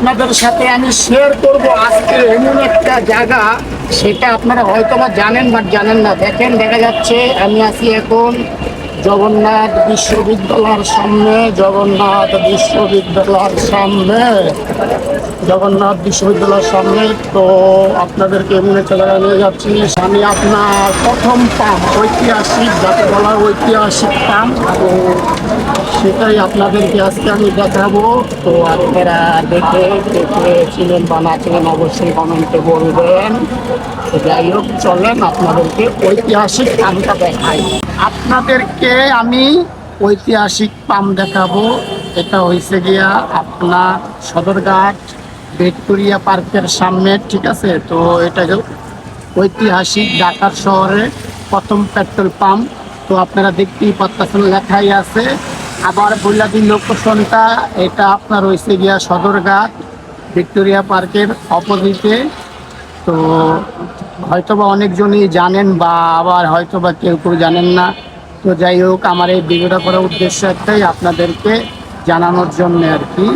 আপনাদের সাথে আমি শেয়ার করব আজকে এমন একটা জায়গা, সেটা আপনারা হয়তো বা জানেন বা জানেন না। দেখেন, দেখা যাচ্ছে আমি আছি এখন জগন্নাথ বিশ্ববিদ্যালয়ের সামনে। তো আপনাদেরকে এমন একটা জায়গায় নিয়ে যাচ্ছি। আমি আপনার প্রথম পাম্প, ঐতিহাসিক, যাকে বলা হয় ঐতিহাসিক পাম্প, তো সেটাই আপনাদেরকে আজকে আমি দেখাবো। তো আপনারা দেখে চিনেন বা না চিনেন অবশ্যই কমেন্টে বলবেন। তো যাই হোক, চলেন আপনাদেরকে ঐতিহাসিক পাম্পটা দেখাই। আপনাদেরকে আমি ঐতিহাসিক পাম্প দেখাবো। এটা হয়েছে গিয়া আপনার সদরঘাট ভিক্টোরিয়া পার্কের সামনে, ঠিক আছে? তো এটা ঐতিহাসিক ঢাকার শহরে প্রথম পেট্রোল পাম্প। তো আপনারা দেখতেই পাচ্ছেন, লেখাই আছে। আবার বললা দিন লোকেশনটা, এটা আপনার হয়েছে গিয়া সদরঘাট ভিক্টোরিয়া পার্কের অপোজিটে। তো হয়তোবা অনেকজনই জানেন, বা আবার হয়তোবা কেউ কেউ জানেন না। তো যাই হোক, আমার এই ভিডিওটা করার উদ্দেশ্য একটাই, আপনাদেরকে জানানোর জন্য আর কি।